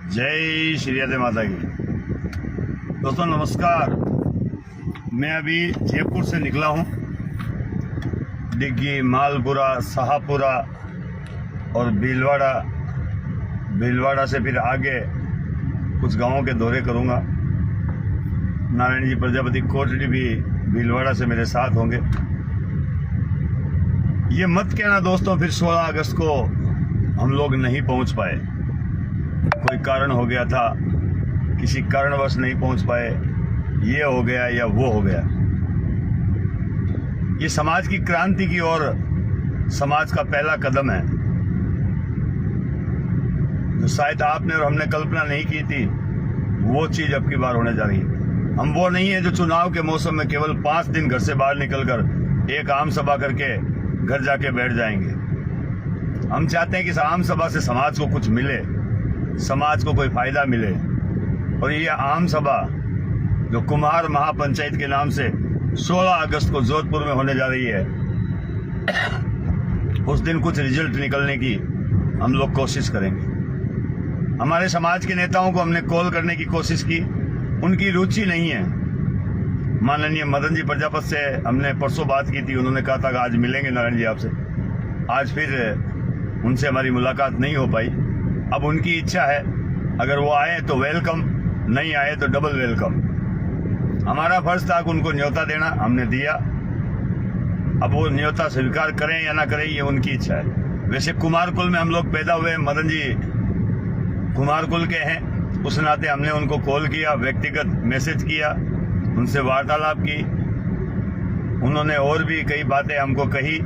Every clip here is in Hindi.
जय श्री राधे माता की। दोस्तों नमस्कार। मैं अभी जयपुर से निकला हूँ। डिग्गी, मालपुरा, शाहपुरा और भीलवाड़ा से फिर आगे कुछ गांवों के दौरे करूँगा। नारायण जी प्रजापति कोटड़ी भी भीलवाड़ा से मेरे साथ होंगे। ये मत कहना दोस्तों फिर 16 अगस्त को हम लोग नहीं पहुंच पाए, कोई कारण हो गया था, किसी कारणवश नहीं पहुंच पाए, ये हो गया या वो हो गया। ये समाज की क्रांति की ओर समाज का पहला कदम है, जो शायद आपने और हमने कल्पना नहीं की थी, वो चीज अब की बार होने जा रही है। हम वो नहीं है जो चुनाव के मौसम में केवल 5 दिन घर से बाहर निकलकर एक आम सभा करके घर जाके बैठ जाएंगे। हम चाहते हैं कि इस आम सभा से समाज को कुछ मिले, समाज को कोई फायदा मिले। और ये आम सभा जो कुम्हार महापंचायत के नाम से 16 अगस्त को जोधपुर में होने जा रही है, उस दिन कुछ रिजल्ट निकलने की हम लोग कोशिश करेंगे। हमारे समाज के नेताओं को हमने कॉल करने की कोशिश की, उनकी रुचि नहीं है। माननीय मदन जी प्रजापति से हमने परसों बात की थी, उन्होंने कहा था कि आज मिलेंगे नारायण जी आपसे। आज फिर उनसे हमारी मुलाकात नहीं हो पाई। अब उनकी इच्छा है, अगर वो आए तो वेलकम, नहीं आए तो डबल वेलकम। हमारा फर्ज था कि उनको न्योता देना, हमने दिया। अब वो न्योता स्वीकार करें या ना करें ये उनकी इच्छा है। वैसे कुमार कुल में हम लोग पैदा हुए, मदन जी कुमार कुल के हैं, उस नाते हमने उनको कॉल किया, व्यक्तिगत मैसेज किया, उनसे वार्तालाप की। उन्होंने और भी कई बातें हमको कही।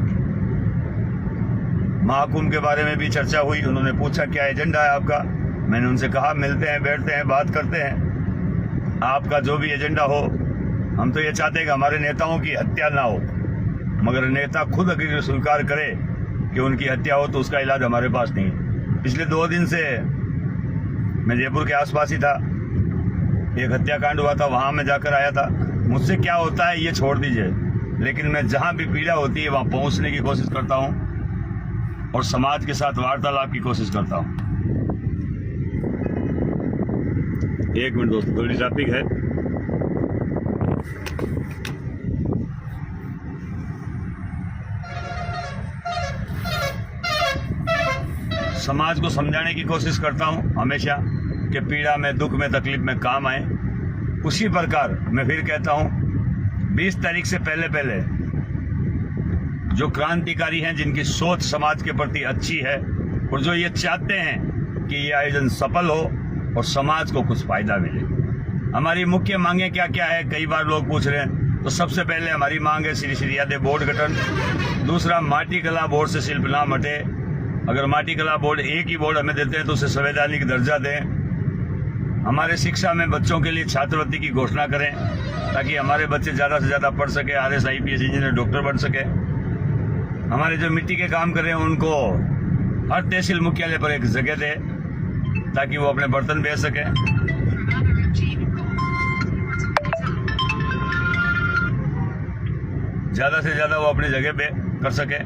महाकुंभ के बारे में भी चर्चा हुई। उन्होंने पूछा क्या एजेंडा है आपका। मैंने उनसे कहा मिलते हैं, बैठते हैं, बात करते हैं, आपका जो भी एजेंडा हो। हम तो ये चाहते हैं कि हमारे नेताओं की हत्या ना हो, मगर नेता खुद अगर स्वीकार करे कि उनकी हत्या हो तो उसका इलाज हमारे पास नहीं है। पिछले 2 दिन से मैं जयपुर के आसपास ही था, एक हत्याकांड हुआ था, वहां मैं जाकर आया था। मुझसे क्या होता है ये छोड़ दीजिए, लेकिन मैं जहां भी पीड़ा होती है वहां पहुंचने की कोशिश करता हूं और समाज के साथ वार्तालाप की कोशिश करता हूं। 1 मिनट दोस्तों, थोड़ी ट्रैफिक है। समाज को समझाने की कोशिश करता हूं हमेशा कि पीड़ा में, दुख में, तकलीफ में काम आए। उसी प्रकार मैं फिर कहता हूं, 20 तारीख से पहले जो क्रांतिकारी हैं, जिनकी सोच समाज के प्रति अच्छी है और जो ये चाहते हैं कि ये आयोजन सफल हो और समाज को कुछ फायदा मिले। हमारी मुख्य मांगे क्या क्या है, कई बार लोग पूछ रहे हैं। तो सबसे पहले हमारी मांग है श्री यादव बोर्ड गठन। दूसरा, माटी कला बोर्ड से शिल्प नाम हटे। अगर माटी कला बोर्ड एक ही बोर्ड हमें देते हैं तो उसे संवैधानिक दर्जा दें। हमारे शिक्षा में बच्चों के लिए छात्रवृत्ति की घोषणा करें ताकि हमारे बच्चे ज्यादा से ज्यादा पढ़ सके, RS, IPS इंजीनियर, डॉक्टर बन सके। हमारे जो मिट्टी के काम कर रहे हैं उनको हर तहसील मुख्यालय पर एक जगह दे ताकि वो अपने बर्तन बेच सके। ज्यादा से ज्यादा वो अपनी जगह पे कर सके।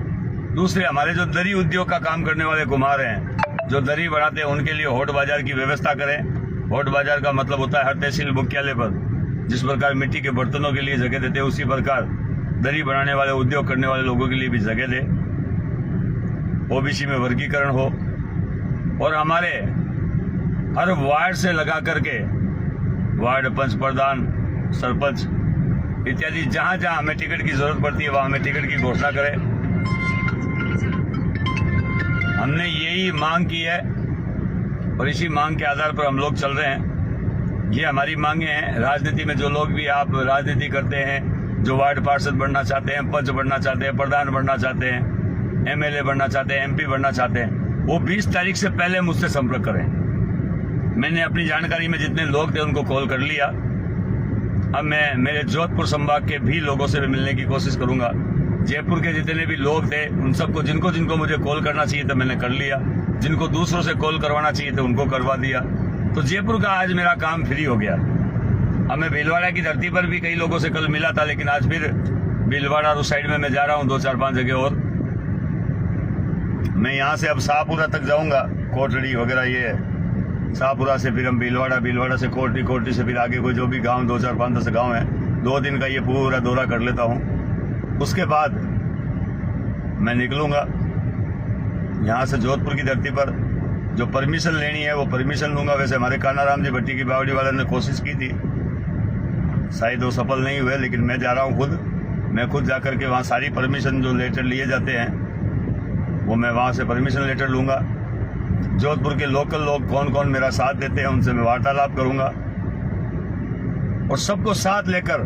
दूसरे, हमारे जो दरी उद्योग का काम करने वाले कुम्हार हैं, जो दरी बनाते हैं, उनके लिए होट बाजार की व्यवस्था करें। होट बाजार का मतलब होता है हर तहसील मुख्यालय पर जिस प्रकार मिट्टी के बर्तनों के लिए जगह देते हैं, उसी प्रकार दरी बनाने वाले, उद्योग करने वाले लोगों के लिए भी जगह दे। OBC में वर्गीकरण हो और हमारे हर वार्ड से लगा करके वार्ड पंच, प्रधान, सरपंच इत्यादि जहां जहां हमें टिकट की जरूरत पड़ती है वहां हमें टिकट की घोषणा करें। हमने यही मांग की है और इसी मांग के आधार पर हम लोग चल रहे हैं। ये हमारी मांगे हैं। राजनीति में जो लोग भी आप राजनीति करते हैं, जो वार्ड पार्षद बनना चाहते हैं, पंच बनना चाहते हैं, प्रधान बनना चाहते हैं, MLA बनना चाहते हैं, MP बनना चाहते हैं, वो 20 तारीख से पहले मुझसे संपर्क करें। मैंने अपनी जानकारी में जितने लोग थे उनको कॉल कर लिया। अब मैं मेरे जोधपुर संभाग के भी लोगों से भी मिलने की कोशिश करूंगा। जयपुर के जितने भी लोग थे उन सबको, जिनको जिनको मुझे कॉल करना चाहिए था मैंने कर लिया, जिनको दूसरों से कॉल करवाना चाहिए था उनको करवा दिया। तो जयपुर का आज मेरा काम फ्री हो गया। अब मैं भीलवाड़ा की धरती पर भी कई लोगों से कल मिला था, लेकिन आज फिर भीलवाड़ा उस साइड में मैं जा रहा हूँ 2-4-5 जगह और। मैं यहाँ से अब शाहपुरा तक जाऊंगा, कोटड़ी वगैरह ये शाहपुरा से फिर हम भीलवाड़ा, भीलवाड़ा से कोटी, कोटी से फिर आगे कोई जो भी गांव 2, 4, 5, 10 गांव हैं, 2 दिन का ये पूरा दौरा कर लेता हूँ। उसके बाद मैं निकलूंगा यहाँ से जोधपुर की धरती पर। जो परमिशन लेनी है वो परमिशन लूंगा। वैसे हमारे कानाराम जी भट्टी की बावड़ी वाले ने कोशिश की थी, शायद वो सफल नहीं हुए, लेकिन मैं जा रहा हूँ खुद। मैं खुद जाकर के वहाँ सारी परमिशन जो लेटर लिए जाते हैं वो मैं वहाँ से परमिशन लेटर लूंगा। जोधपुर के लोकल लोग कौन कौन मेरा साथ देते हैं उनसे मैं वार्तालाप करूंगा और सबको साथ लेकर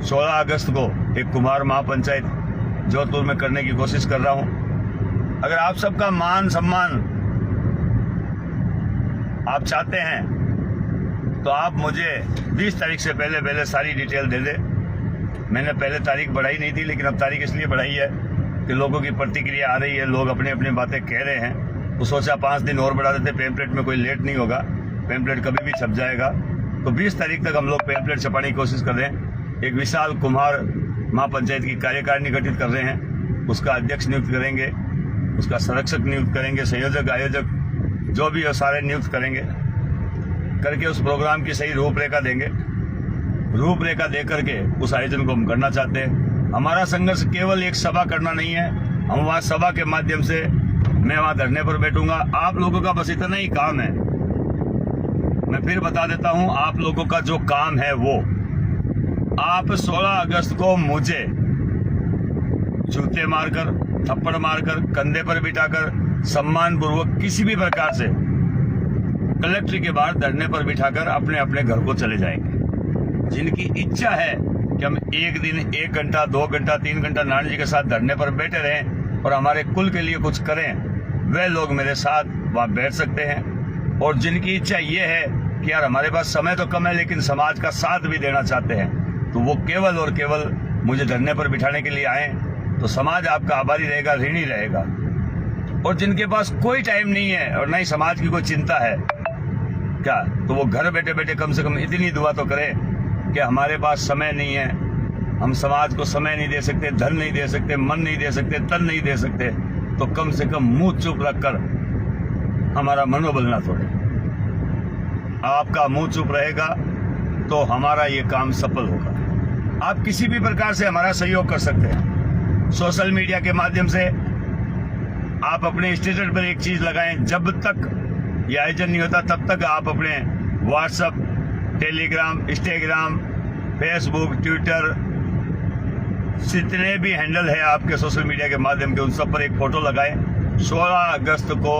16 अगस्त को एक कुमार महापंचायत जोधपुर में करने की कोशिश कर रहा हूं। अगर आप सबका मान सम्मान आप चाहते हैं तो आप मुझे 20 तारीख से पहले सारी डिटेल दे दे। मैंने पहले तारीख बढ़ाई नहीं थी, लेकिन अब तारीख इसलिए बढ़ाई है कि लोगों की प्रतिक्रिया आ रही है, लोग अपनी अपनी बातें कह रहे हैं। तो सोचा 5 दिन और बढ़ा देते, पेम्पलेट में कोई लेट नहीं होगा, पेम्पलेट कभी भी छप जाएगा। तो 20 तारीख तक हम लोग पेम्पलेट छपाने की कोशिश कर रहे हैं। एक विशाल कुम्हार महापंचायत की कार्यकारिणी गठित कर रहे हैं, उसका अध्यक्ष नियुक्त करेंगे, उसका संरक्षक नियुक्त करेंगे, संयोजक आयोजक जो भी हो सारे नियुक्त करेंगे, करके उस प्रोग्राम की सही रूपरेखा देंगे। रूपरेखा दे करके उस आयोजन को हम करना चाहते हैं। हमारा संघर्ष केवल एक सभा करना नहीं है, हम वहाँ सभा के माध्यम से मैं वहां धरने पर बैठूंगा। आप लोगों का बस इतना ही काम है। मैं फिर बता देता हूं, आप लोगों का जो काम है वो आप 16 अगस्त को मुझे जूते मारकर, थप्पड़ मारकर, कंधे पर बिठाकर, सम्मान पूर्वक किसी भी प्रकार से कलेक्टर के बाहर धरने पर बिठाकर अपने अपने घर को चले जाएंगे। जिनकी इच्छा है कि हम एक दिन 1 घंटा, 2 घंटा, 3 घंटा नारायण जी के साथ धरने पर बैठे रहें और हमारे कुल के लिए कुछ करें, वे लोग मेरे साथ वहां बैठ सकते हैं। और जिनकी इच्छा ये है कि यार हमारे पास समय तो कम है लेकिन समाज का साथ भी देना चाहते हैं, तो वो केवल और केवल मुझे धरने पर बिठाने के लिए आए, तो समाज आपका आभारी रहेगा, ऋणी रहेगा। और जिनके पास कोई टाइम नहीं है और न ही समाज की कोई चिंता है क्या, तो वो घर बैठे बैठे कम से कम इतनी दुआ तो करें कि हमारे पास समय नहीं है, हम समाज को समय नहीं दे सकते, धन नहीं दे सकते, मन नहीं दे सकते, तन नहीं दे सकते, तो कम से कम मुंह चुप रखकर हमारा मनोबल ना तोड़े। आपका मुंह चुप रहेगा तो हमारा ये काम सफल होगा। आप किसी भी प्रकार से हमारा सहयोग कर सकते हैं। सोशल मीडिया के माध्यम से आप अपने स्टेटस पर एक चीज लगाएं, जब तक ये आयोजन नहीं होता तब तक आप अपने WhatsApp, Telegram, Instagram, Facebook, Twitter, जितने भी हैंडल है आपके सोशल मीडिया के माध्यम के, उन सब पर एक फोटो लगाएं। 16 अगस्त को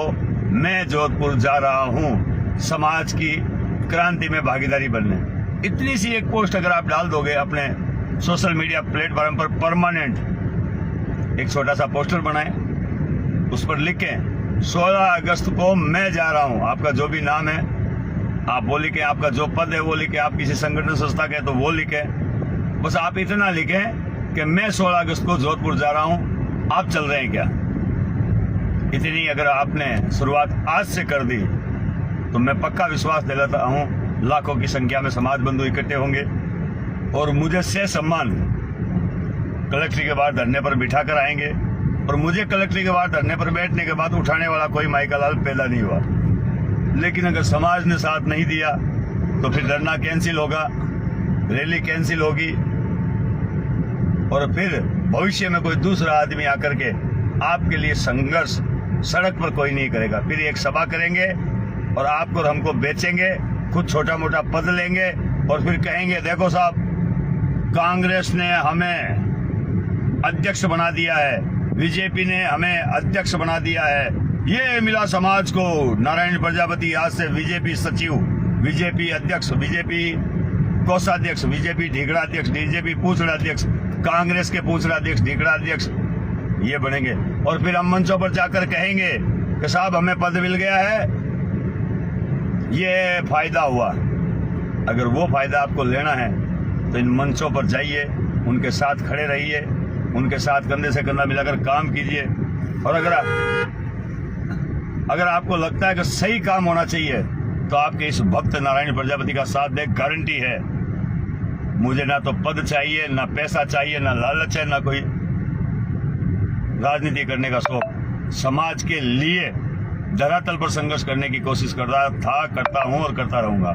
मैं जोधपुर जा रहा हूं समाज की क्रांति में भागीदारी बनने। इतनी सी एक पोस्ट अगर आप डाल दोगे अपने सोशल मीडिया प्लेटफॉर्म पर, परमानेंट एक छोटा सा पोस्टर बनाएं, उस पर लिखें 16 अगस्त को मैं जा रहा हूं। आपका जो भी नाम है आप वो लिखें, आपका जो पद है वो लिखें, आप किसी संगठन संस्था के तो वो लिखें। बस आप इतना लिखें कि मैं 16 अगस्त को जोधपुर जा रहा हूं, आप चल रहे हैं क्या। इतनी अगर आपने शुरुआत आज से कर दी तो मैं पक्का विश्वास दिलाता हूं लाखों की संख्या में समाज बंधु इकट्ठे होंगे और मुझे से सम्मान कलेक्ट्री के बाद धरने पर बिठा कर आएंगे। और मुझे कलेक्ट्री के बाद धरने पर बैठने के बाद उठाने वाला कोई माइका लाल पैदा नहीं हुआ। लेकिन अगर समाज ने साथ नहीं दिया तो फिर धरना कैंसिल होगा, रैली कैंसिल होगी और फिर भविष्य में कोई दूसरा आदमी आकर के आपके लिए संघर्ष सड़क पर कोई नहीं करेगा। फिर एक सभा करेंगे और आपको और हमको बेचेंगे, खुद छोटा मोटा पद लेंगे और फिर कहेंगे देखो साहब कांग्रेस ने हमें अध्यक्ष बना दिया है, बीजेपी ने हमें अध्यक्ष बना दिया है, ये मिला समाज को। नारायण प्रजापति आज से बीजेपी सचिव, बीजेपी अध्यक्ष, बीजेपी कोषाध्यक्ष, बीजेपी ढीगड़ा अध्यक्ष, बीजेपी पूछड़ा अध्यक्ष, कांग्रेस के पूछड़ा अध्यक्ष, ढीगड़ा अध्यक्ष, ये बनेंगे। और फिर हम मंचों पर जाकर कहेंगे कि साहब हमें पद मिल गया है, ये फायदा हुआ। अगर वो फायदा आपको लेना है तो इन मंचों पर जाइए, उनके साथ खड़े रहिए, उनके साथ कंधे से कंधा मिलाकर काम कीजिए। और अगर आपको लगता है कि सही काम होना चाहिए तो आपके इस भक्त नारायण प्रजापति का साथ दे। गारंटी है, मुझे ना तो पद चाहिए, ना पैसा चाहिए, ना लालच है, ना कोई राजनीति करने का शौक। समाज के लिए धरातल पर संघर्ष करने की कोशिश कर रहा था, करता हूं और करता रहूंगा।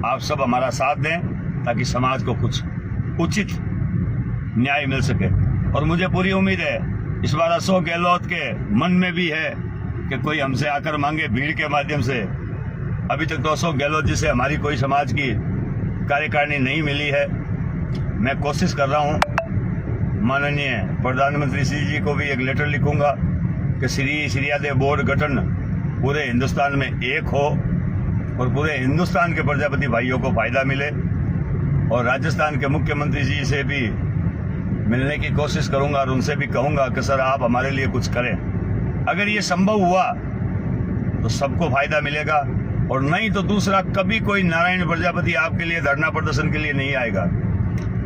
आप सब हमारा साथ दें ताकि समाज को कुछ उचित न्याय मिल सके। और मुझे पूरी उम्मीद है इस बार अशोक गहलोत के मन में भी है कि कोई हमसे आकर मांगे भीड़ के माध्यम से। अभी तक तो अशोक गहलोत जी से हमारी कोई समाज की कार्यकारिणी नहीं मिली है। मैं कोशिश कर रहा हूं, माननीय प्रधानमंत्री श्री जी को भी एक लेटर लिखूंगा कि श्री श्रीयादेव बोर्ड गठन पूरे हिंदुस्तान में एक हो और पूरे हिंदुस्तान के प्रजापति भाइयों को फायदा मिले। और राजस्थान के मुख्यमंत्री जी से भी मिलने की कोशिश करूंगा और उनसे भी कहूंगा कि सर आप हमारे लिए कुछ करें। अगर ये संभव हुआ तो सबको फायदा मिलेगा, और नहीं तो दूसरा कभी कोई नारायण प्रजापति आपके लिए धरना प्रदर्शन के लिए नहीं आएगा।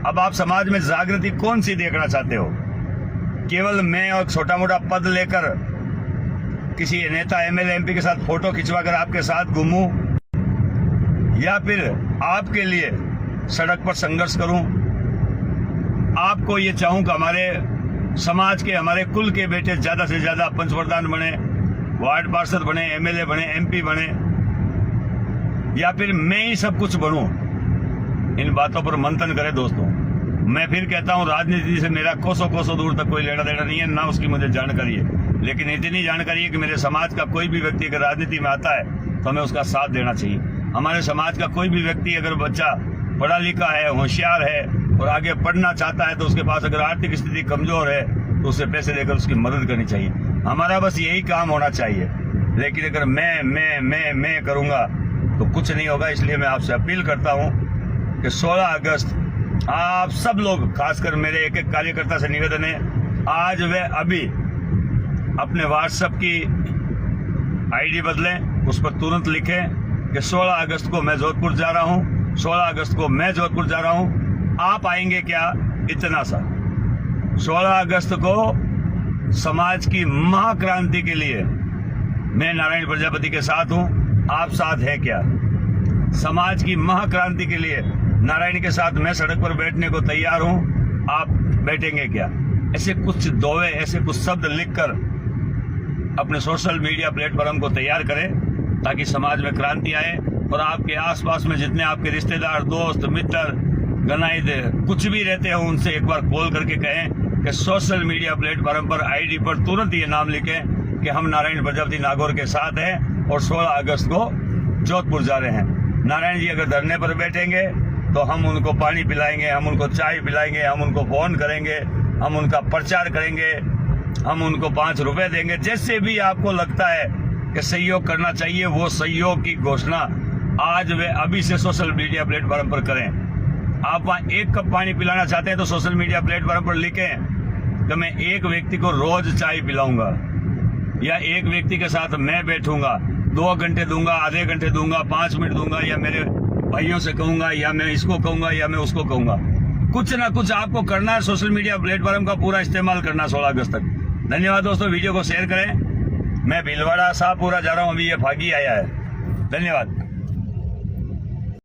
अब आप समाज में जागृति कौन सी देखना चाहते हो? केवल मैं और छोटा मोटा पद लेकर किसी नेता एमएलए एमपी के साथ फोटो खिंचवाकर आपके साथ घूमूं, या फिर आपके लिए सड़क पर संघर्ष करूं? आपको ये चाहूं कि हमारे समाज के, हमारे कुल के बेटे ज्यादा से ज्यादा पंच प्रधान बने, वार्ड पार्षद बने, एमएलए बने, एमपी बने, या फिर मैं ही सब कुछ बनूं? इन बातों पर मंथन करें दोस्तों। मैं फिर कहता हूं, राजनीति से मेरा कोसों कोसों दूर तक कोई लेना देना नहीं है, ना उसकी मुझे जानकारी है। लेकिन इतनी जानकारी है कि मेरे समाज का कोई भी व्यक्ति अगर राजनीति में आता है तो हमें उसका साथ देना चाहिए। हमारे समाज का कोई भी व्यक्ति अगर बच्चा पढ़ा लिखा है, होशियार है और आगे पढ़ना चाहता है, तो उसके पास अगर आर्थिक स्थिति कमजोर है तो उसे पैसे देकर उसकी मदद करनी चाहिए। हमारा बस यही काम होना चाहिए। लेकिन अगर मैं करूंगा तो कुछ नहीं होगा। इसलिए मैं आपसे अपील करता हूं कि 16 अगस्त आप सब लोग, खासकर मेरे एक एक कार्यकर्ता से निवेदन है, आज वे अभी अपने व्हाट्सएप की आईडी बदलें, उस पर तुरंत लिखें कि 16 अगस्त को मैं जोधपुर जा रहा हूं, 16 अगस्त को मैं जोधपुर जा रहा हूं, आप आएंगे क्या? इतना सा। 16 अगस्त को समाज की महाक्रांति के लिए मैं नारायण प्रजापति के साथ हूं, आप साथ हैं क्या? समाज की महाक्रांति के लिए नारायण के साथ मैं सड़क पर बैठने को तैयार हूं, आप बैठेंगे क्या? ऐसे कुछ दोवे, ऐसे कुछ शब्द लिखकर अपने सोशल मीडिया प्लेटफॉर्म को तैयार करें ताकि समाज में क्रांति आए। और आपके आसपास में जितने आपके रिश्तेदार, दोस्त, मित्र, गनाइद कुछ भी रहते हो, उनसे एक बार कॉल करके कहें कि सोशल मीडिया प्लेटफॉर्म पर आईडी पर तुरंत ये नाम लिखें कि हम नारायण प्रजापति नागौर के साथ हैं और 16 अगस्त को जोधपुर जा रहे हैं। नारायण जी अगर धरने पर बैठेंगे तो हम उनको पानी पिलाएंगे, हम उनको चाय पिलाएंगे, हम उनको फोन करेंगे, हम उनका प्रचार करेंगे, हम उनको 5 रुपए देंगे। जैसे भी आपको लगता है कि सहयोग करना चाहिए, वो सहयोग की घोषणा आज वे अभी से सोशल मीडिया प्लेटफॉर्म पर करें। आप वहाँ 1 कप पानी पिलाना चाहते हैं तो सोशल मीडिया प्लेटफॉर्म पर लिखें कि मैं एक व्यक्ति को रोज चाय पिलाऊंगा, या एक व्यक्ति के साथ मैं बैठूंगा, 2 घंटे दूंगा, आधे घंटे दूंगा, 5 मिनट दूंगा, या मेरे भाइयों से कहूंगा, या मैं इसको कहूंगा, या मैं उसको कहूंगा। कुछ ना कुछ आपको करना है, सोशल मीडिया प्लेटफॉर्म का पूरा इस्तेमाल करना 16 अगस्त तक। धन्यवाद दोस्तों, वीडियो को शेयर करें। मैं भीलवाड़ा शाहपुरा जा रहा हूं, अभी ये भागी आया है। धन्यवाद।